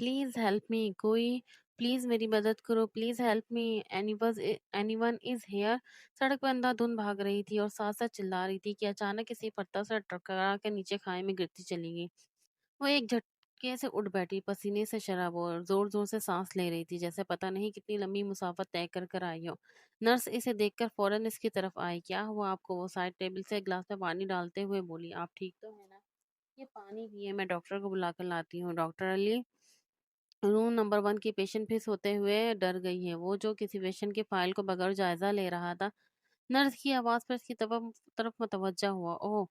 Please help me, कोई please मेरी मदद करो, please help me, anyone is here. सड़क पर अंधाधुंध भाग रही थी और साथ साथ चिल्ला रही थी कि अचानक किसी पत्थर से टकरा कर नीचे खाई में गिरती चली गई। वो एक झटके से उठ बैठी, पसीने से शराबोर, जोर जोर से सांस ले रही थी, जैसे पता नहीं कितनी लंबी मुसाफत तय कर कर आई हो। नर्स इसे देखकर फौरन इसकी तरफ आई। क्या हुआ आपको? वो साइड टेबल से एक गिलास में पानी डालते हुए बोली। आप ठीक तो है ना? ये पानी पिए, मैं डॉक्टर को बुला कर लाती हूँ। डॉक्टर अली रूम नंबर 1 की पेशेंट फिर सोते हुए डर गई है, वो जो किसी पेशेंट की फाइल को बगैर जायजा ले रहा था। नर्स की आवाज पर इसकी तरफ मुतवज्जा हुआ। ओह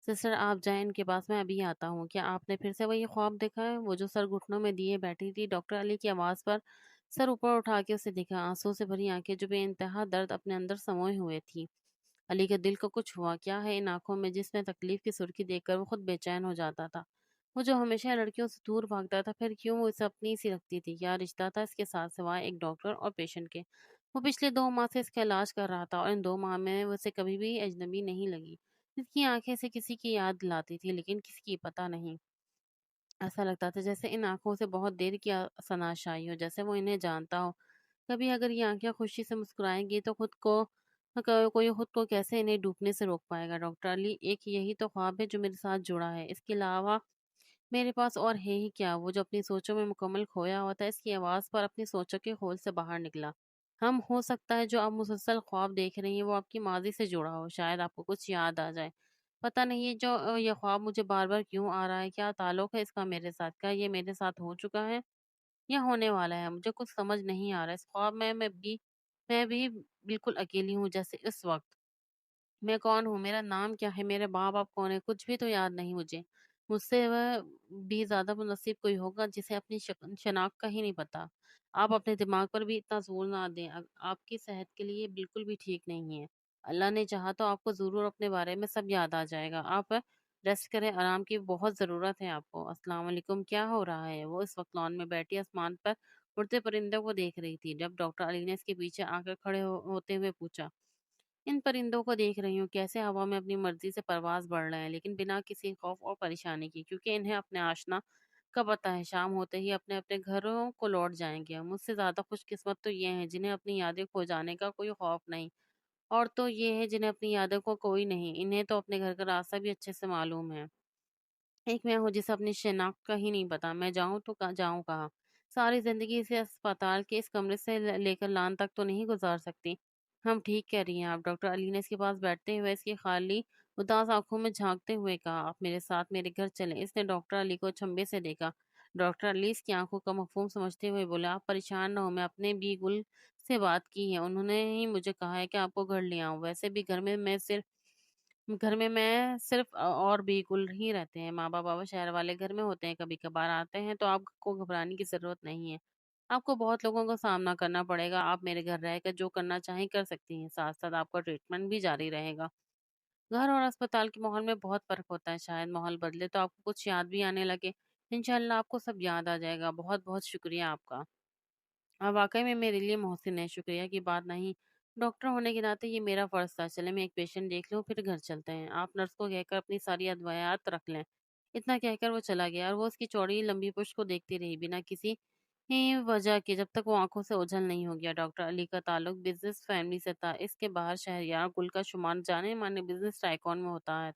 सिस्टर, आप जाएं इनके पास, मैं अभी आता हूँ। क्या आपने फिर से वही ख्वाब देखा है? वो जो सर घुटनों में दिए बैठी थी। डॉक्टर अली की आवाज पर सर ऊपर उठा के उसे देखा, आंसू से भरी आंखें जो बेइंतहा दर्द अपने अंदर समोए हुए थी। अली के दिल को कुछ हुआ। क्या है इन आंखों में जिसमें तकलीफ की सुर्खी देखकर वो खुद बेचैन हो जाता था? वो जो हमेशा लड़कियों से दूर भागता था, फिर क्यों वो इसे अपनी सी लगती थी? क्या रिश्ता था इसके साथ सिवाय एक डॉक्टर और पेशेंट के? वो पिछले 2 माह से इसका इलाज कर रहा था और इन 2 माह में वो उसे कभी भी अजनबी नहीं लगी। इसकी आंखें से किसी की याद दिलाती थी, लेकिन किसकी पता नहीं। ऐसा लगता था जैसे इन आंखों से बहुत देर की सनाशाई हो, जैसे वो इन्हें जानता हो। कभी अगर ये आंखें खुशी से मुस्कुराएंगी तो कोई खुद को कैसे इन्हें डूबने से रोक पाएगा? डॉक्टर अली, एक यही तो ख्वाब है जो मेरे साथ जुड़ा है, इसके अलावा मेरे पास और है ही क्या? वो जो अपनी सोचों में मुकम्मल खोया हुआ था, इसकी आवाज पर अपनी सोचों के खोल से बाहर निकला। हम हो सकता है जो आप मुसलसल ख्वाब देख रही हैं वो आपकी माजी से जुड़ा हो, शायद आपको कुछ याद आ जाए। पता नहीं ये जो ये ख्वाब मुझे बार बार क्यों आ रहा है, क्या ताल्लुक है इसका मेरे साथ? क्या ये मेरे साथ हो चुका है या होने वाला है? मुझे कुछ समझ नहीं आ रहा है। इस ख्वाब में मैं भी बिल्कुल अकेली हूँ, जैसे इस वक्त। मैं कौन हूँ? मेरा नाम क्या है? मेरे माँ बाप कौन है? कुछ भी तो याद नहीं मुझे। मुझसे वह भी ज्यादा मुनसिब कोई होगा जिसे अपनी शनाख्त का ही नहीं पता। आप अपने दिमाग पर भी इतना जोर ना दें, आपकी सेहत के लिए बिल्कुल भी ठीक नहीं है। अल्लाह ने चाहा तो आपको जरूर अपने बारे में सब याद आ जाएगा। आप रेस्ट करें, आराम की बहुत जरूरत है आपको। अस्सलाम वालेकुम, क्या हो रहा है? वो इस वक्त लॉन में बैठी आसमान पर उड़ते परिंदों को देख रही थी, जब डॉक्टर अली ने इसके पीछे आकर खड़े होते हुए पूछा। इन परिंदों को देख रही हूँ कैसे हवा में अपनी मर्जी से परवाज बढ़ रहे हैं, लेकिन बिना किसी खौफ और परेशानी की, क्योंकि इन्हें अपने आशना का पता है, शाम होते ही अपने अपने घरों को लौट जाएंगे। मुझसे ज्यादा खुशकिस्मत तो ये हैं जिन्हें अपनी यादें खो जाने का कोई खौफ नहीं, और तो ये है जिन्हें अपनी यादों को कोई नहीं, इन्हें तो अपने घर का रास्ता भी अच्छे से मालूम है। एक मैं हूँ जिसे अपनी शिनाख्त का ही नहीं पता, मैं जाऊँ तो जाऊँ कहाँ? सारी जिंदगी इसे अस्पताल के इस कमरे से लेकर लान तक तो नहीं गुजार सकती। हम ठीक कह रही हैं आप। डॉक्टर अली ने इसके पास बैठते हुए इसकी खाली उदास आंखों में झांकते हुए कहा। आप मेरे साथ मेरे घर चलें। इसने डॉक्टर अली को छंबे से देखा। डॉक्टर अली इसकी आंखों का मफहूम समझते हुए बोले, आप परेशान न हो, मैं अपने बी गुल से बात की है, उन्होंने ही मुझे कहा है कि आपको घर ले आऊं। वैसे भी घर में मैं सिर्फ और बिल्कुल ही रहते हैं। माँ बाबा शहर वाले घर में होते हैं, कभी कभार आते हैं, तो आपको घबराने की जरूरत नहीं है। आपको बहुत लोगों का सामना करना पड़ेगा। आप मेरे घर रहकर जो करना चाहें कर सकती हैं, साथ साथ आपका ट्रीटमेंट भी जारी रहेगा। घर और अस्पताल के माहौल में बहुत फर्क होता है, शायद माहौल बदले तो आपको कुछ याद भी आने लगे। इंशाल्लाह आपको सब याद आ जाएगा। बहुत बहुत शुक्रिया आपका। वाकई में मेरे लिए मोहसिन है, शुक्रिया की बात नहीं। डॉक्टर होने के नाते ये मेरा फर्ज था। चले मैं एक पेशेंट देख लूँ, फिर घर चलते हैं। आप नर्स को कहकर अपनी सारी अदवायात रख लें। इतना कहकर वो चला गया और वो उसकी चौड़ी लंबी पुश्त को देखती रही, बिना किसी वजह के, जब तक वो आंखों से ओझल नहीं हो गया। डॉक्टर अली का ताल्लुक बिजनेस फैमिली से था। इसके बाहर शहरयार गुल का शुमार जाने माने बिजनेस टाइकॉन में होता है।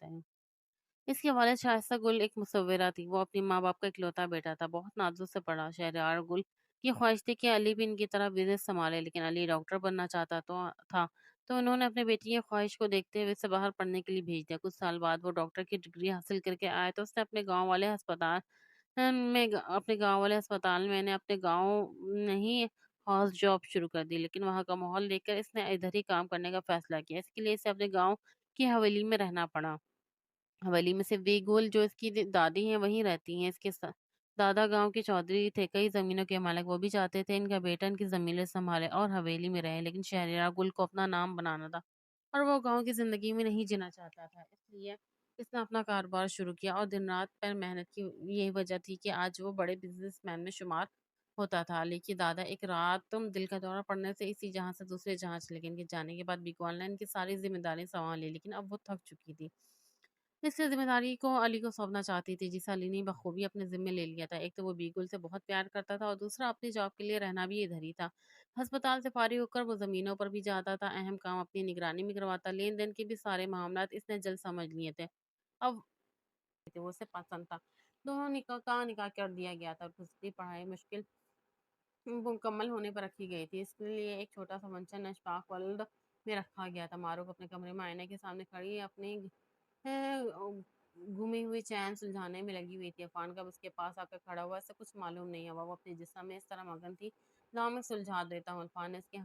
इसके वालिद शाइस्ता गुल एक मुसव्विरा थी। वो अपनी माँ बाप का इकलौता बेटा था, बहुत नाजुक से पढ़ा। शहरयार गुल की ख्वाहिश थी कि अली भी इनकी तरह बिजनेस संभाले, लेकिन अली डॉक्टर बनना चाहता था, तो उन्होंने अपने बेटी की ख्वाहिश को देखते हुए इसे बाहर पढ़ने के लिए भेज दिया। कुछ साल बाद वो डॉक्टर की डिग्री हासिल करके आया तो उसने अपने गांव वाले अस्पताल में ने अपने गांव में ही हाउस जॉब शुरू कर दी, लेकिन वहां का माहौल देखकर इसने इधर ही काम करने का फैसला किया। इसके लिए इसे अपने गांव की हवेली में रहना पड़ा। हवेली में सिर्फ वेगोल जो इसकी दादी हैं वहीं रहती हैं। इसके दादा गांव के चौधरी थे, कई जमीनों के मालिक। वो भी चाहते थे इनका बेटा इनकी जमीनें संभाले और हवेली में रहे, लेकिन शहरियार गुल को अपना नाम बनाना था और वो गांव की जिंदगी में नहीं जीना चाहता था। इसलिए इसने अपना कारोबार शुरू किया और दिन रात पर मेहनत की। यही वजह थी कि आज वो बड़े बिजनेसमैन में शुमार होता था। लेकिन दादा एक रात तुम दिल का दौरा पड़ने से इसी जहां से दूसरे जहां चले गए। इनके जाने के बाद बिकवाल ने इनकी सारी जिम्मेदारी संभाल ली, लेकिन अब वो थक चुकी थी। इस ज़िम्मेदारी को अली को सौंपना चाहती थी, जिसे अली ने बखूबी अपने ज़िम्मे ले लिया था। एक तो वो बीगुल से बहुत प्यार करता था और दूसरा अपनी जॉब के लिए रहना भी इधर ही था। अस्पताल से फ़ारिग होकर वो ज़मीनों पर भी जाता था, अहम काम अपनी निगरानी में करवाता, लेन-देन के भी सारे मामलात इसने जल्द समझ लिए थे। अब वो उसे पसंद था। दोनों निकाह कर दिया गया था और दूसरी पढ़ाई मुश्किल मुकम्मल होने पर रखी गई थी। इसके लिए एक छोटा-सा फंक्शन अशफाक वर्ल्ड में रखा गया था। मारूफ़ अपने कमरे में आईने के सामने खड़ी अपनी गुमी हुई चैन सुलझाने में लगी हुई थी। अफ़ान कब उसके पास आकर खड़ा हुआ, इसे कुछ मालूम नहीं हुआ। वो अपने जिस्म में इस तरह मगन थी, "लाओ मैं सुलझा देता हूँ।" अफ़ान ने उसके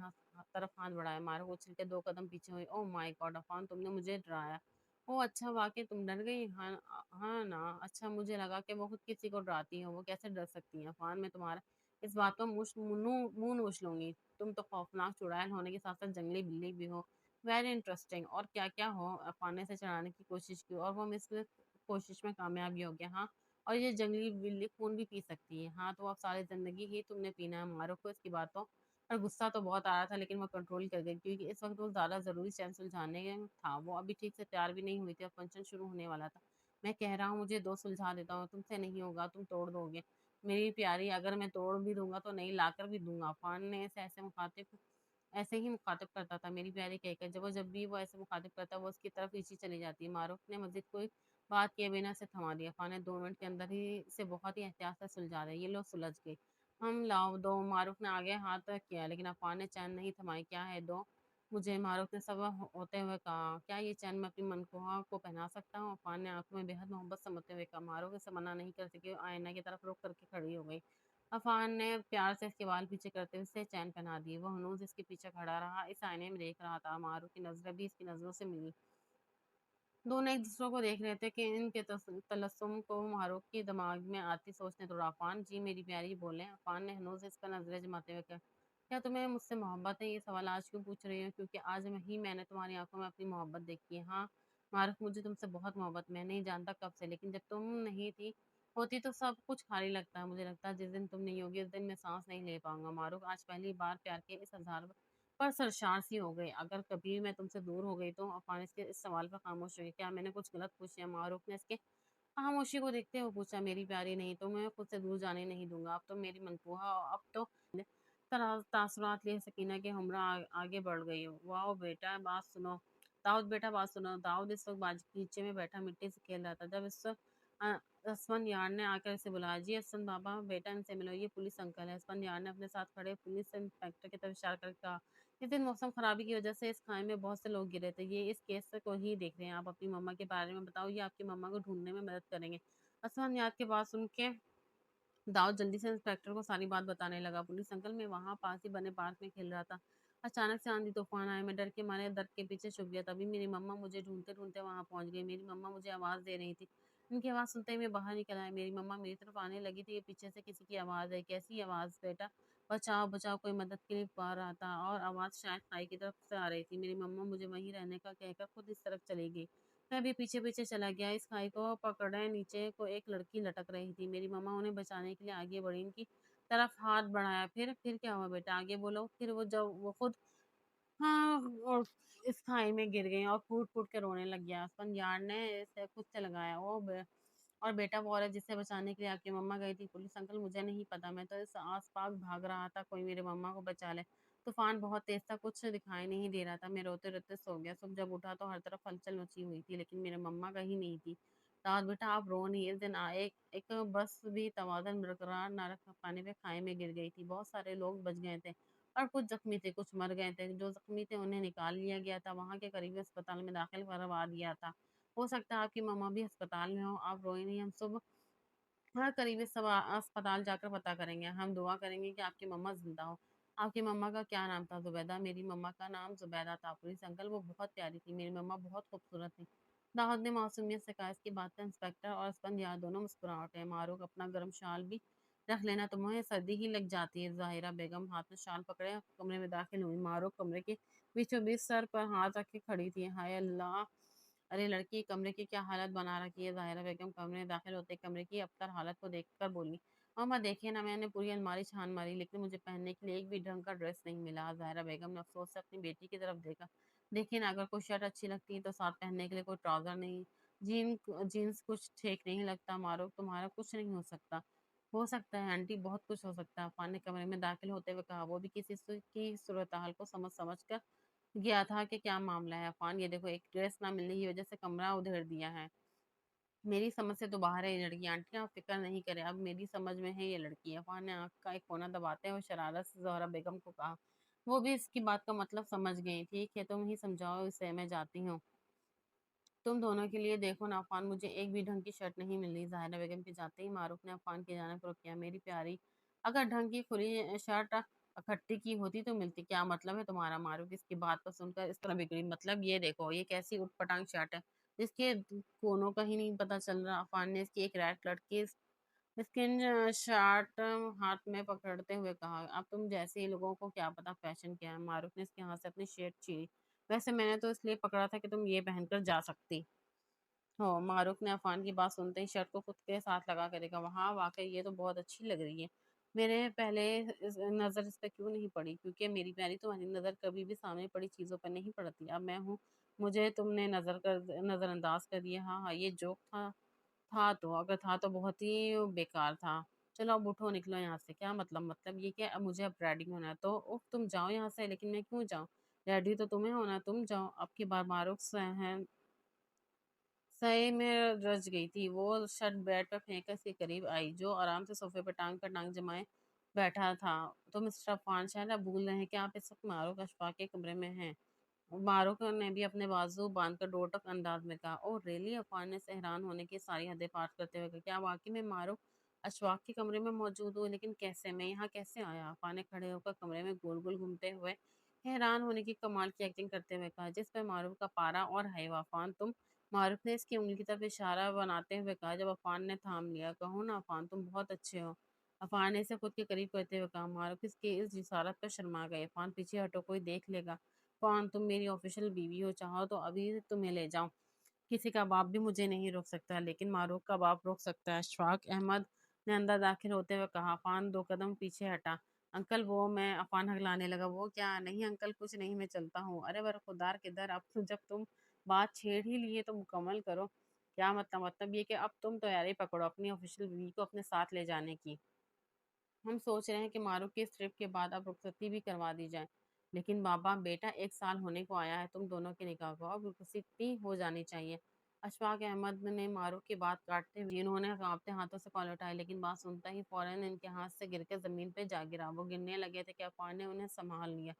तरफ हाथ बढ़ाया। मारूफ़ उछल के 2 कदम पीछे हुई। "Oh my God! अफ़ान, तुमने मुझे डराया।" "ओह अच्छा, वाक़ई तुम डर गई?" हाँ ना। अच्छा, मुझे लगा कि वो खुद किसी को डराती हैं। वो कैसे डर सकती हैं? अफ़ान, मैं तुम्हारा इस बात पर मुँह नोच लूँगी। तुम तो खौफ़नाक चुड़ैल होने के साथ-साथ जंगली बिल्ली भी हो। Very interesting. और क्या-क्या हो पाने से चढ़ाने की कोशिश की और वो इस कोशिश में कामयाब भी हो गया। हाँ, और ये जंगली बिल्ली खून भी पी सकती है। हाँ, तो अब सारी ज़िंदगी ही तुमने पीना है। मारूफ को इसकी बातों पर गुस्सा तो बहुत आ रहा था, लेकिन वो कंट्रोल कर गई क्योंकि इस वक़्त वो ज़्यादा ज़रूरी चैन सुलझाने था। वो अभी ठीक से तैयार भी नहीं हुई थी और फंक्शन शुरू होने वाला था। मैं कह रहा हूँ मुझे 2 सुलझा देता हूँ, तुमसे नहीं होगा, तुम तोड़ दोगे। मेरी प्यारी, अगर मैं तोड़ भी दूँगा तो नई लाकर भी दूँगा। फ़ान ने इसे ऐसे ही मुखातिब करता था, मेरी प्यारी कहकर। जब भी वो ऐसे मुखातिब करता, वो उसकी तरफ खींची चली जाती। मारूफ ने मज़ीद कोई बात किए बिना इसे थमा दिया। फ़ान ने 2 मिनट के अंदर ही इसे बहुत ही एहतियात से सुलझा दिया। ये लो सुलझ गई। हम लाओ दो। मारूफ ने आगे हाथ किया, लेकिन अफ़ान ने चैन नहीं थमाई। क्या है दो मुझे, मारूफ ने सब्र होते हुए कहा। क्या ये चैन मैं अपनी मनकोहा को पहना सकता हूँ? अफ़ान ने आंखों में बेहद मोहब्बत समझते हुए कहा। मारूफ इसे मना नहीं कर सकी, आईना की तरफ रुख करके खड़ी हो गई। अफ़ान ने प्यार से इसके बाल पीछे करते हुए उसे चैन पहना दी। वो हनूज़ इसके पीछे खड़ा रहा, इस आईने में देख रहा था। मारूफ की नज़रें भी इसकी नज़रों से मिली। दोनों एक दूसरे को देख रहे थे कि इनके तलस्सुम को मारूफ के दिमाग में आती सोच ने तोड़ा। अफ़ान, जी मेरी प्यारी, बोले। अफ़ान ने हनूज़ इस पर नज़रें जमाते हुए कहा, क्या तुम्हें मुझसे मोहब्बत है? ये सवाल आज क्यों पूछ रही हो? क्योंकि आज मैंने तुम्हारी आंखों में अपनी मोहब्बत देखी है। हाँ मारूफ, मुझे तुमसे बहुत मोहब्बत, मैं नहीं जानता कब से, लेकिन जब तुम नहीं थी होती तो सब कुछ खाली लगता है। मुझे लगता है जिस दिन तुम नहीं होगी उस दिन मैं सांस नहीं ले पाऊंगा। मारूफ आज पहली बार प्यार के इस इज़हार पर सरशार सी हो गई। अगर कभी मैं तुमसे दूर हो गई तो? अफ़ान के इस सवाल पर खामोश रही। क्या मैंने कुछ गलत पूछा? मारूफ ने इसके खामोशी को देखते हुए पूछा। मेरी प्यारी, नहीं तो मैं खुद से दूर जाने नहीं दूंगा। अब तो मेरी मनसूहा, अब तो तासुरात लिए सकीना के हमरा आगे बढ़ गई हो। वाह बेटा बात सुनो, दाऊद बेटा बात सुनो। दाऊद इस वक्त बागीचे में बैठा मिट्टी से खेल रहा था जब असफन यार ने आकर इसे बुलाया। जी असफन बाबा, बेटा इनसे मिलो, ये पुलिस अंकल है। असफन यार ने अपने साथ खड़े पुलिस इंस्पेक्टर की तरफ इशारा करके कहा। इस दिन मौसम खराबी की वजह से इस खाई में बहुत से लोग गिरे थे। ये इस केस को ही देख रहे हैं। आप अपनी मम्मा के बारे में बताओ, ये आपकी मम्मा को ढूंढने में मदद करेंगे। असफन यार की बात सुन के दाऊद जल्दी से इंस्पेक्टर को सारी बात बताने लगा। पुलिस अंकल, मैं वहाँ पास ही बने पार्क में खेल रहा था। अचानक से आंधी तूफान आया। मैं डर के मारे दर के पीछे छुप गया। तभी मेरी मम्मा मुझे ढूंढते ढूंढते वहाँ पहुँच गई। मेरी मम्मा मुझे आवाज़ दे रही थी। उनकी आवाज़ सुनते ही मैं बाहर निकल आया। मेरी मम्मा मेरी तरफ आने लगी थी। ये पीछे से किसी की आवाज़ है। कैसी आवाज़ बेटा? बचाओ बचाओ, कोई मदद के लिए पुकार रहा था और आवाज़ शायद खाई की तरफ से आ रही थी। मेरी मम्मा मुझे वहीं रहने का कहकर खुद इस तरफ चली गई। मैं भी पीछे-पीछे चला गया। इस खाई को पकड़े नीचे को एक लड़की लटक रही थी। मेरी मम्मा उन्हें बचाने के लिए आगे बढ़ी। इनकी तरफ हाथ बढ़ाया। फिर क्या हुआ बेटा? आगे बोलो। फिर वो खुद हाँ, और इस खाई में गिर गई और फूट-फूट के रोने लग गया। यार ने इसे खुद से लगाया। और बेटा वो औरत जिसे बचाने के लिए आपकी मम्मा गई थी? पुलिस अंकल, मुझे नहीं पता। मैं तो इस आस-पास भाग रहा था, कोई मेरी मम्मा को बचा ले। तूफान बहुत तेज था, कुछ दिखाई नहीं दे रहा था। मैं रोते-रोते सो गया। सुबह जब उठा तो हर तरफ हलचल मची हुई थी, लेकिन मेरी मम्मा कहीं नहीं थी। दाऊद बेटा, आप रो नहीं। इस दिन एक एक बस भी तवाज़ुन बरकरार न रख पाने पे खाई में गिर गई थी। बहुत सारे लोग बच गए थे और कुछ ज़ख्मी थे, कुछ मर गए थे। जो ज़ख्मी थे उन्हें निकाल लिया गया था, वहाँ के करीबी अस्पताल में दाखिल करवा दिया था। हो सकता है आपकी मम्मा भी अस्पताल में हो। आप रोई नहीं, हम सुबह हर करीबी अस्पताल जाकर पता करेंगे। हम दुआ करेंगे कि आपकी मम्मा ज़िंदा हो। आपकी मम्मा का क्या नाम था? ज़ुबैदा। मेरी मम्मा का नाम ज़ुबैदा था। पुलिस अंकल, वो बहुत प्यारी थी। मेरी मम्मा बहुत खूबसूरत थी। दाऊद ने मासूमियत से कहा। इसकी बात पर इंस्पेक्टर और स्पंदियार दोनों मुस्कुरा उठे। मारूक, अपना गर्म शाल भी रख लेना, तुम्हें सर्दी ही लग जाती है। ज़ाहिरा बेगम हाथ में शाल पकड़े कमरे में दाखिल हुई। मारूक कमरे के बीचों बीच सर पर हाथ रख के खड़ी थी। हाय अल्लाह! अरे लड़की, कमरे की क्या हालत बना रखी है। ज़ाहिरा बेगम कमरे में दाखिल होते कमरे की अबतर हालत को देखकर बोली। मम्मा देखिए ना, मैंने पूरी अलमारी छान मारी लेकिन मुझे पहनने के लिए एक भी ढंग का ड्रेस नहीं मिला। ज़ाहिरा बेगम ने अफसोस से अपनी बेटी की तरफ देखा। देखिए ना, अगर कोई शर्ट अच्छी लगती है तो साथ पहनने के लिए कोई ट्राउज़र नहीं। जीन्स कुछ ठीक नहीं लगता मारूफ, तुम्हारा कुछ नहीं हो सकता है आंटी, बहुत कुछ हो सकता है। अफान ने कमरे में दाखिल होते हुए कहा। वो भी किसी की सूरत हाल को समझ समझ कर गया था कि क्या मामला है। अफान, ये देखो, एक ड्रेस ना मिलने की वजह से कमरा उधेड़ दिया है। मेरी समझ से तो बाहर है ये लड़की आंटी, आप फिक्र नहीं करें, अब मेरी समझ में है ये लड़की। अफान ने आंख का एक कोना दबाते हुए शरारत से ज़ोहरा बेगम को कहा। वो भी इसकी बात का मतलब समझ गई। ठीक है, तुम ही समझाओ इसे, मैं जाती हूँ। तुम दोनों के लिए देखो ना अफान, मुझे एक भी ढंग की शर्ट नहीं मिल रही। ज़ाहिरा बेगम के जाते ही मारूफ ने अफान की जानिब रुख किया। मेरी प्यारी, अगर ढंग की खुली शर्ट इकट्ठी की होती तो मिलती। क्या मतलब है तुम्हारा? मारूफ इसकी बात को सुनकर इस तरह बिगड़ी। मतलब ये देखो, ये कैसी उटपटांग शर्ट है जिसके कोनों का ही नहीं पता चल रहा। अफान ने इसकी एक रेड कलर की स्किन शर्ट हाथ में पकड़ते हुए कहा। अब तुम जैसे ही लोगों को क्या पता फैशन क्या है। मारूफ ने इसके हाथ से अपनी शर्ट छीनी। वैसे मैंने तो इसलिए पकड़ा था कि तुम ये पहनकर जा सकती हो। मारूफ ने अफान की बात सुनते ही शर्ट को खुद के साथ लगा कर देखा। वहाँ वाकई ये तो बहुत अच्छी लग रही है। मेरे पहले नजर इस पे क्यों नहीं पड़ी? क्योंकि मेरी प्यारी, तुम्हारी नजर कभी भी सामने पड़ी चीजों पर नहीं पड़ती। अब मैं हूँ, मुझे तुमने नजरअंदाज कर दिया। हाँ हाँ, ये जोक था तो, अगर था तो बहुत ही बेकार था। चलो अब उठो, निकलो यहाँ से। क्या मतलब ये क्या? अब मुझे अब रेडी होना है तो उफ, तुम जाओ यहाँ से। लेकिन मैं क्यों जाऊँ? रेडी तो तुम्हें होना है, तुम जाओ। अब की बार मारूफ सहन सही में रच गई थी। वो शर्ट बेड पर फेंक कर इसके करीब आई, जो आराम से सोफे पर टांग पर टांग जमाए बैठा था। तो मिस्टर अफान, शायद आप भूल रहे हैं कि आप इस वक्त मारूफ अशफाक के कमरे में हैं। मारूफ ने भी अपने बाजू बांधकर डोटक अंदाज में कहा। Oh really? अफान ने हैरान होने की सारी हदें पार करते हुए कहा। क्या वाकई में मारूफ अशफाक के कमरे में मौजूद हो? लेकिन कैसे? मैं यहाँ कैसे आया? अफान ने खड़े होकर कमरे में गोल गोल घूमते हुए हैरान होने की कमाल की एक्टिंग करते हुए कहा। जिस पर मारूफ का पारा और है। अफान तुम? मारूफ ने इसकी उंगली की तरफ इशारा बनाते हुए कहा। जब अफान ने थाम लिया। कहो ना अफान, तुम बहुत अच्छे हो। अफान ने इसे खुद के करीब करते हुए कहा। मारूफ इसकी इस जिसारत पर शर्मा गए। अफान, पीछे हटो, कोई देख लेगा। कौन? तुम मेरी ऑफिशियल बीवी हो, चाहो तो अभी तुम्हें ले जाऊं। किसी का बाप भी मुझे नहीं रोक सकता, लेकिन मारूफ का बाप रोक सकता है। अशफाक अहमद ने अंदर दाखिल होते हुए कहा। अफान 2 कदम पीछे हटा। अंकल वो मैं, अफान हगलाने लगा। वो क्या? नहीं अंकल, कुछ नहीं, मैं चलता हूँ। अरे बरखुदार किधर? अब तो जब तुम बात छेड़ ही लिए तो मुकम्मल करो। क्या मतलब ये कि अब तुम तैयारी पकड़ो अपनी ऑफिशियल बीवी को अपने साथ ले जाने की। हम सोच रहे हैं कि मारूफ की इस ट्रिप के बाद अब रुखसती भी करवा दी जाए। लेकिन बाबा, बेटा 1 साल होने को आया है तुम दोनों के निकाह को, अब रुखसती हो जानी चाहिए। अशफाक अहमद ने मारूफ की बात काटते हुए, जिन्होंने कांपते हाथों से कॉल उठाए, लेकिन बात सुनता ही फौरन इनके हाथ से गिरकर जमीन पे जा गिरा। वो गिरने लगे थे कि अफवान ने उन्हें संभाल लिया।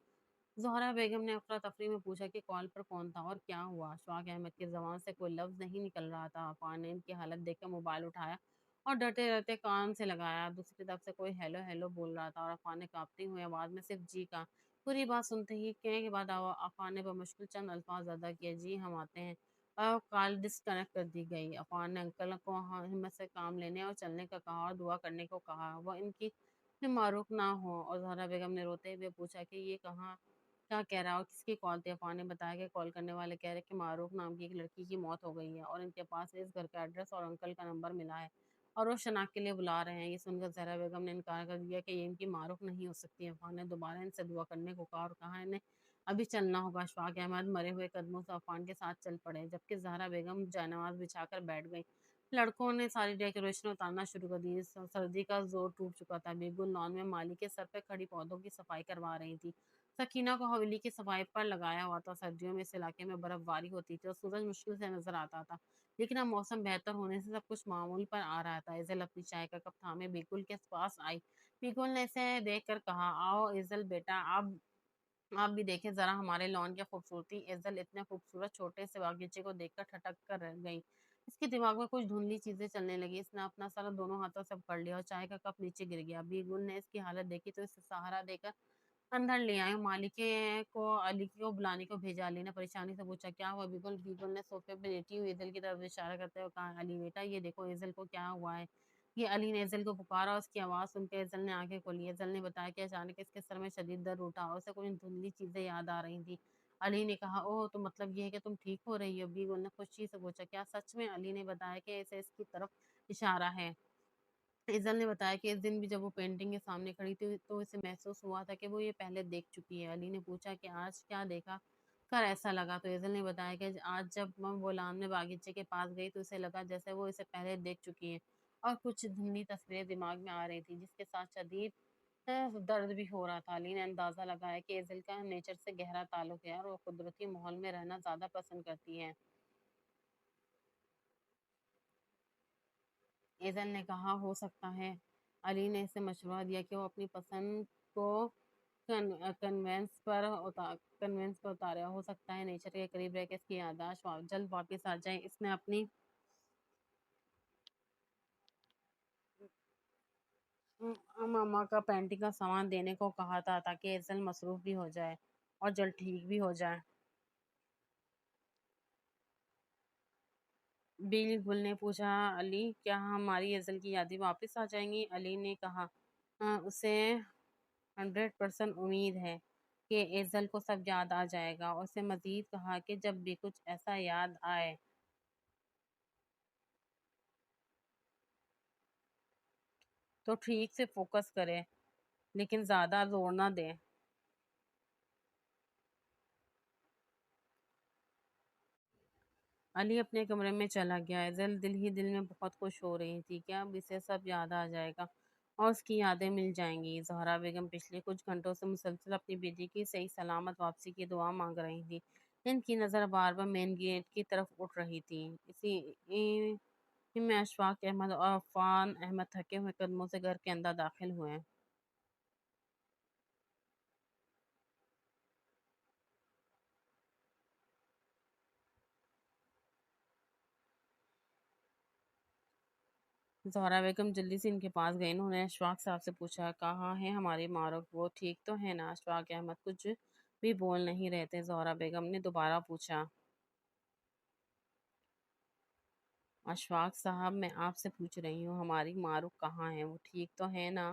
ज़ोहरा बेगम ने अफरा तफरी में पूछा कि कॉल पर कौन था और क्या हुआ। अशफाक अहमद की ज़बान से कोई लफ्ज़ नहीं निकल रहा था। अफान ने इनकी हालत देखकर मोबाइल उठाया और डरते डरते कान से लगाया। दूसरी तरफ से कोई हेलो हेलो बोल रहा था और अफान ने कांपती हुई आवाज़ में सिर्फ जी कहा। पूरी बात सुनते ही कहने के बाद अफान ने बमुश्किल चंद अल्फाज अदा किए। जी हम आते हैं। और कॉल डिस्कनेक्ट कर दी गई। अफान ने अंकल को हिम्मत से काम लेने और चलने का कहा और दुआ करने को कहा वह इनकी मारूफ ना हो। और ज़हरा बेगम ने रोते हुए पूछा कि ये कहाँ, क्या कह रहा है और किसकी कॉल थी? अफवाह ने बताया कि कॉल करने वाले कह रहे कि मारूफ नाम की एक लड़की की मौत हो गई है और इनके पास इस घर का एड्रेस और अंकल का नंबर मिला है और वो शनाख्त के लिए बुला रहे हैं। ये सुनकर जहरा बेगम ने इनकार कर दिया कि ये इनकी मारूफ नहीं हो सकती। अफवाह ने दोबारा इनसे दुआ करने को कहा और कहा इन्हें अभी चलना होगा। अशफाक अहमद मरे हुए कदमों से अफवान के साथ चल पड़े, जबकि जहरा बेगम जयनमाज बिछाकर बैठ गई। लड़कों ने सारी डेकोरेशन उतारना शुरू कर दी। सर्दी का जोर टूट चुका था। बिल्कुल लॉन में माली के सर पे खड़ी पौधों की सफाई करवा रही थी। सकीना को हवेली की सफाई पर लगाया हुआ था। सर्दियों में इस इलाके में बर्फबारी होती थी और सूरज मुश्किल से नजर आता था, लेकिन अब मौसम बेहतर होने से सब कुछ मामूल पर आ रहा था। इजल अपनी चाय का कप थामे बिल्कुल के पास आई। बिल्कुल ने इसे देख कर कहा, आओ इजल बेटा, आप भी देखें जरा हमारे लॉन की खूबसूरती। इजल इतने खूबसूरत छोटे से बागीचे को देखकर ठटक कर रह गई। इसके दिमाग में कुछ धुंधली चीजें चलने लगी। इसने अपना सर दोनों हाथों से पकड़ लिया और चाय का कप नीचे गिर गया। बीगुल ने इसकी हालत देखी तो इसे सहारा देकर अंदर ले आए। मालिके को अली को बुलाने को भेजा। अली ने परेशानी से पूछा, क्या हुआ बिगुल? बिगुल ने सोफे पे लेटी हुई एजल की तरफ इशारा करते हुए कहा, अली बेटा ये देखो एजल को क्या हुआ है। ये अली ने एजल को पुकारा और उसकी आवाज़ सुनकर एजल ने आंखें खोली। एजल ने बताया कि अचानक इसके सर में शदीद दर्द उठा और उसे कुछ धुंधली चीजें याद आ रही थी। अली ने कहा, ओह तो मतलब ये है कि तुम ठीक हो रही हो? बीगुल ने खुशी से पूछा, क्या सच में? अली ने बताया कि ऐसे इसकी तरफ इशारा है। इज़ल ने बताया कि इस दिन भी जब वो पेंटिंग के सामने खड़ी थी तो इसे महसूस हुआ था कि वो ये पहले देख चुकी है। अली ने पूछा कि आज क्या देखा? کر ایسا لگا تو ایزل نے بتایا کہ آج جب وہ لان میں باغیچے کے پاس گئی تو اسے لگا جیسے وہ اسے پہلے دیکھ چکی ہے، اور کچھ دھندلی تصویریں دماغ میں آ رہی تھی جس کے ساتھ شدید درد بھی ہو رہا تھا۔ علی نے اندازہ لگایا کہ ایزل کا نیچر سے گہرا تعلق ہے اور وہ قدرتی ماحول میں رہنا زیادہ پسند کرتی ہے۔ ایزل نے کہا ہو سکتا ہے۔ علی نے اسے مشورہ دیا کہ وہ اپنی پسند کو کنوینس پر اتارے، ہو سکتا ہے نیچر کے قریب رہ کے اس کی یادداشت جلد واپس آ جائے۔ اس نے اپنی ماما کا پینٹنگ کا سامان دینے کو کہا تھا تاکہ ایزل مصروف بھی ہو جائے اور جلد ٹھیک بھی ہو جائے۔ بالکل نے پوچھا علی کیا ہماری ایزل کی یادیں واپس آ جائیں گی؟ علی نے کہا اسے 100% امید ہے کہ ایزل کو سب یاد آ جائے گا، اور اسے مزید کہا کہ جب بھی کچھ ایسا یاد آئے تو ٹھیک سے فوکس کرے لیکن زیادہ زور نہ دے۔ علی اپنے کمرے میں چلا گیا۔ ایزل دل ہی دل میں بہت خوش ہو رہی تھی کہ اب اسے سب یاد آ جائے گا اور اس کی یادیں مل جائیں گی۔ زہرا بیگم پچھلے کچھ گھنٹوں سے مسلسل اپنی بیٹی کی صحیح سلامت واپسی کی دعا مانگ رہی تھی۔ ان کی نظر بار بار مین گیٹ کی طرف اٹھ رہی تھی۔ اسی میں اشفاق احمد اور عفان احمد تھکے ہوئے قدموں سے گھر کے اندر داخل ہوئے۔ زہرا بیگم جلدی سے ان کے پاس گئی۔ انہوں نے اشفاق صاحب سے پوچھا کہاں ہے ہماری معروف؟ وہ ٹھیک تو ہے نا؟ اشفاق احمد کچھ بھی بول نہیں رہے تھے۔ زہرا بیگم نے دوبارہ پوچھا اشفاق صاحب میں آپ سے پوچھ رہی ہوں ہماری معروف کہاں ہے؟ وہ ٹھیک تو ہے نا؟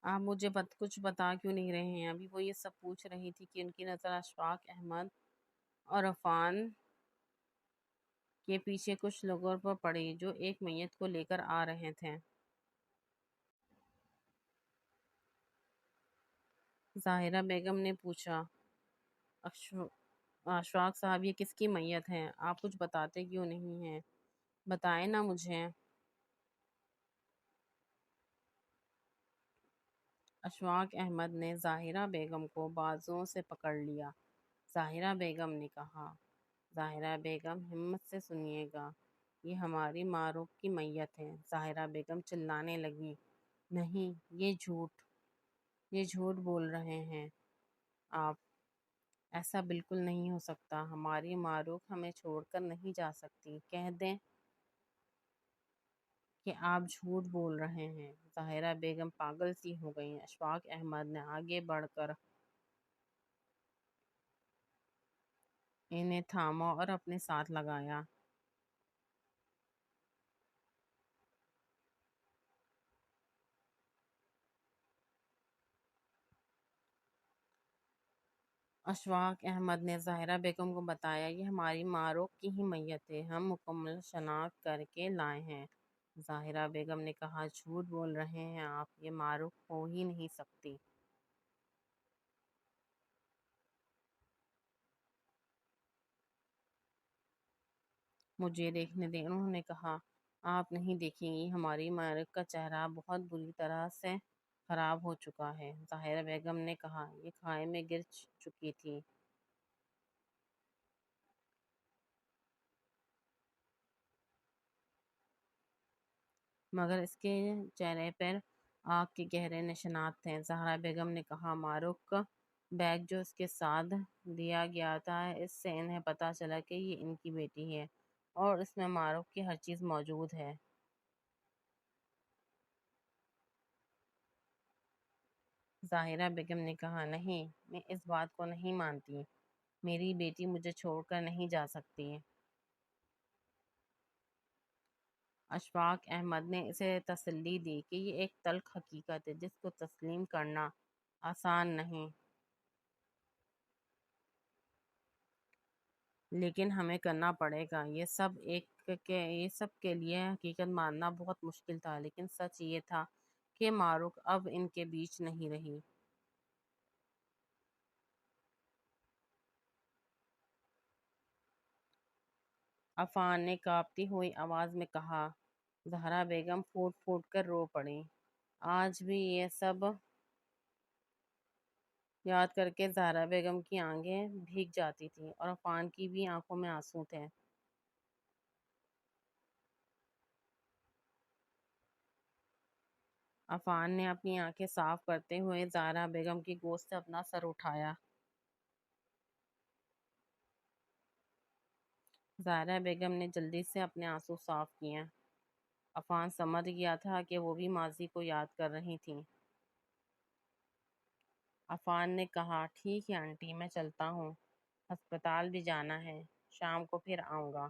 آپ مجھے کچھ بتا کیوں نہیں رہے ہیں؟ ابھی وہ یہ سب پوچھ رہی تھی کہ ان کی نظر اشفاق احمد اور عفان کے پیچھے کچھ لوگوں پر پڑی جو ایک میت کو لے کر آ رہے تھے۔ ظاہرہ بیگم نے پوچھا اشفاق صاحب یہ کس کی میت ہے؟ آپ کچھ بتاتے کیوں نہیں ہیں؟ بتائیں نا مجھے۔ اشفاق احمد نے ظاہرہ بیگم کو بازوؤں سے پکڑ لیا۔ ظاہرہ بیگم نے کہا ظاہرہ بیگم ہمت سے سنیے گا، یہ ہماری معروف کی میت ہے۔ ظاہرہ بیگم چلانے لگی نہیں یہ جھوٹ بول رہے ہیں آپ، ایسا بالکل نہیں ہو سکتا، ہماری معروف ہمیں چھوڑ کر نہیں جا سکتی، کہہ دیں کہ آپ جھوٹ بول رہے ہیں۔ ظاہرہ بیگم پاگل سی ہو گئیں۔ اشفاق احمد نے آگے بڑھ کر انہیں تھاما اور اپنے ساتھ لگایا۔ اشفاق احمد نے ظاہرہ بیگم کو بتایا یہ ہماری معروف کی ہی میت ہے، ہم مکمل شناخت کر کے لائے ہیں۔ ظاہرہ بیگم نے کہا جھوٹ بول رہے ہیں آپ، یہ معروف ہو ہی نہیں سکتی۔ مجھے دیکھنے دیں، انہوں نے کہا آپ نہیں دیکھیں گی، ہماری معرک کا چہرہ بہت بری طرح سے خراب ہو چکا ہے۔ ظاہرہ بیگم نے کہا یہ کھائے میں گر چکی تھی۔ مگر اس کے چہرے پر آگ کے گہرے نشانات تھے۔ زہرا بیگم نے کہا معروف کا بیگ جو اس کے ساتھ دیا گیا تھا، اس سے انہیں پتہ چلا کہ یہ ان کی بیٹی ہے اور اس میں معروف کی ہر چیز موجود ہے۔ ظاہرہ بیگم نے کہا نہیں، میں اس بات کو نہیں مانتی، میری بیٹی مجھے چھوڑ کر نہیں جا سکتی۔ اشفاق احمد نے اسے تسلی دی کہ یہ ایک تلخ حقیقت ہے جس کو تسلیم کرنا آسان نہیں، لیکن ہمیں کرنا پڑے گا۔ یہ سب کے لیے حقیقت ماننا بہت مشکل تھا، لیکن سچ یہ تھا کہ معروف اب ان کے بیچ نہیں رہی۔ عفان نے کانپتی ہوئی آواز میں کہا۔ زہرا بیگم پھوٹ پھوٹ کر رو پڑیں۔ آج بھی یہ سب یاد کر کے زہرا بیگم کی آنکھیں بھیگ جاتی تھیں اور عفان کی بھی آنکھوں میں آنسو تھے۔ عفان نے اپنی آنکھیں صاف کرتے ہوئے زہرا بیگم کی گود سے اپنا سر اٹھایا۔ زہرا بیگم نے جلدی سے اپنے آنسو صاف کیے۔ عفان سمجھ گیا تھا کہ وہ بھی ماضی کو یاد کر رہی تھیں۔ عفان نے کہا، ٹھیک ہے آنٹی، میں چلتا ہوں، ہسپتال بھی جانا ہے، شام کو پھر آؤں گا۔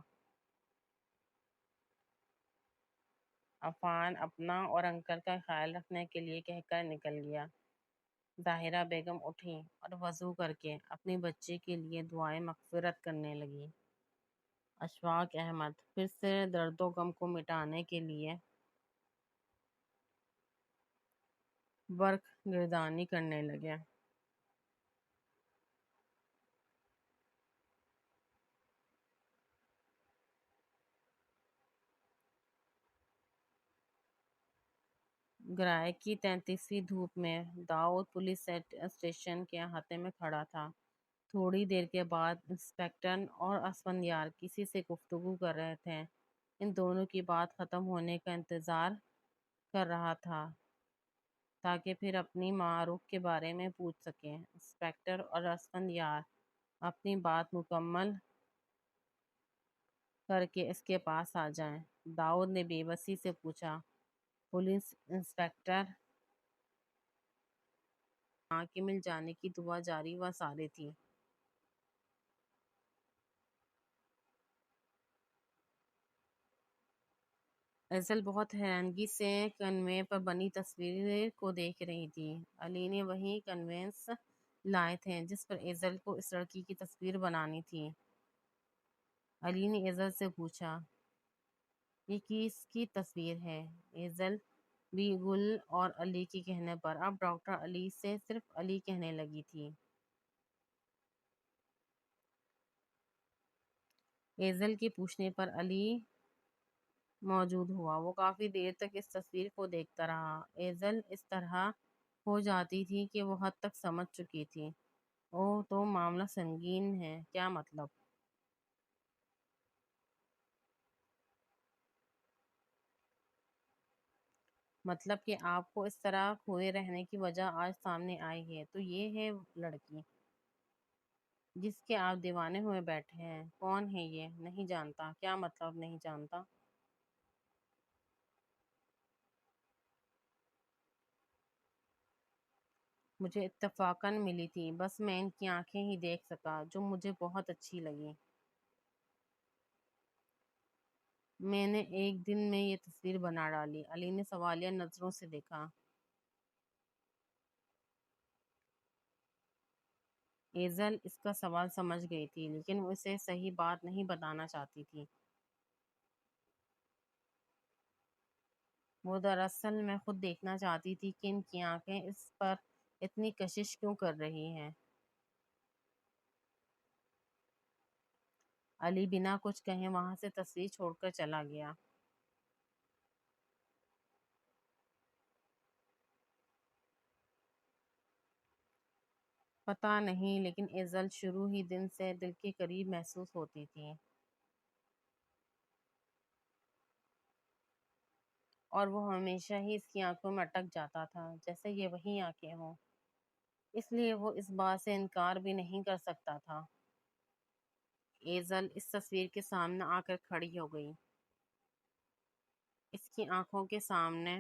عفان اپنا اور انکل کا خیال رکھنے کے لیے کہہ کر نکل گیا۔ ظاہرہ بیگم اٹھیں اور وضو کر کے اپنی بچی کے لیے دعائیں مغفرت کرنے لگی۔ اشفاق احمد پھر سے درد و غم کو مٹانے کے لیے برق گردانی کرنے لگے۔ گرائے کی 33ویں دھوپ میں داؤد پولیس اسٹیشن کے احاطے میں کھڑا تھا۔ تھوڑی دیر کے بعد انسپکٹر اور اسفندیار کسی سے گفتگو کر رہے تھے۔ ان دونوں کی بات ختم ہونے کا انتظار کر رہا تھا تاکہ پھر اپنی معروف کے بارے میں پوچھ سکیں۔ انسپکٹر اور اسفندیار اپنی بات مکمل کر کے اس کے پاس آ جائیں۔ داؤد نے بے بسی سے پوچھا۔ پولیس انسپکٹر ماں کے مل جانے کی دعا جاری و ساری تھی۔ ایزل بہت حیرانگی سے کنوے پر بنی تصویر کو دیکھ رہی تھی۔ علی نے وہی کنوینس لائے تھے جس پر ایزل کو اس لڑکی کی تصویر بنانی تھی۔ علی نے ایزل سے پوچھا، یہ کس کی تصویر ہے؟ ایزل بھی گل اور علی کے کہنے پر اب ڈاکٹر علی سے صرف علی کہنے لگی تھی۔ ایزل کے پوچھنے پر علی موجود ہوا۔ وہ کافی دیر تک اس تصویر کو دیکھتا رہا۔ ایزل اس طرح ہو جاتی تھی کہ وہ حد تک سمجھ چکی تھی۔ اوہ، تو معاملہ سنگین ہے۔ کیا مطلب؟ مطلب کہ آپ کو اس طرح کھوئے رہنے کی وجہ آج سامنے آئی ہے۔ تو یہ ہے لڑکی جس کے آپ دیوانے ہوئے بیٹھے ہیں۔ کون ہے یہ؟ نہیں جانتا۔ کیا مطلب نہیں جانتا؟ مجھے اتفاقاً ملی تھی، بس میں ان کی آنکھیں ہی دیکھ سکا جو مجھے بہت اچھی لگیں۔ میں نے ایک دن میں یہ تصویر بنا ڈالی۔ علی نے سوالیہ نظروں سے دیکھا۔ ایزل اس کا سوال سمجھ گئی تھی لیکن وہ اسے صحیح بات نہیں بتانا چاہتی تھی۔ وہ دراصل میں خود دیکھنا چاہتی تھی کہ ان کی آنکھیں اس پر اتنی کشش کیوں کر رہی ہیں۔ علی بنا کچھ کہے وہاں سے تصویر چھوڑ کر چلا گیا۔ پتہ نہیں، لیکن ایزل شروع ہی دن سے دل کے قریب محسوس ہوتی تھی، اور وہ ہمیشہ ہی اس کی آنکھوں میں اٹک جاتا تھا جیسے یہ وہی آنکھیں ہوں۔ اس لیے وہ اس بات سے انکار بھی نہیں کر سکتا تھا۔ ایزل اس تصویر کے سامنے آ کر کھڑی ہو گئی۔ اس کی آنکھوں کے سامنے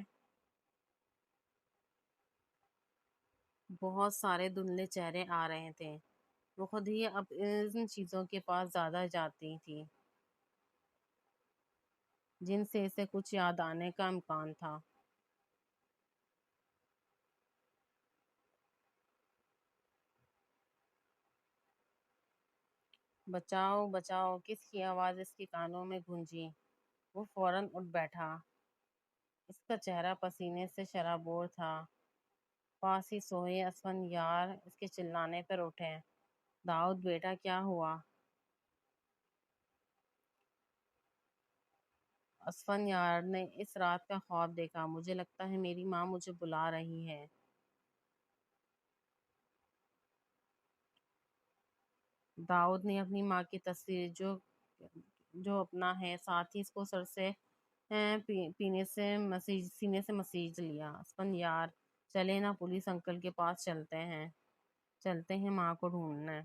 بہت سارے دھندلے چہرے آ رہے تھے۔ وہ خود ہی اب ان چیزوں کے پاس زیادہ جاتی تھی جن سے اسے کچھ یاد آنے کا امکان تھا۔ بچاؤ بچاؤ، کس کی آواز اس کے کانوں میں گونجی۔ وہ فوراً اٹھ بیٹھا۔ اس کا چہرہ پسینے سے شرابور تھا۔ پاس ہی سوئے اسفندیار اس کے چلانے پر اٹھے۔ داؤد بیٹا، کیا ہوا؟ اسفن یار نے اس رات کا خواب دیکھا، مجھے لگتا ہے میری ماں مجھے بلا رہی ہے۔ داؤد نے اپنی ماں کی تصویر جو اپنا ہے ساتھ ہی اس کو سر سے سینے سے مسیج لیا۔ اسفن یار چلے نا، پولیس انکل کے پاس چلتے ہیں ماں کو ڈھونڈنے۔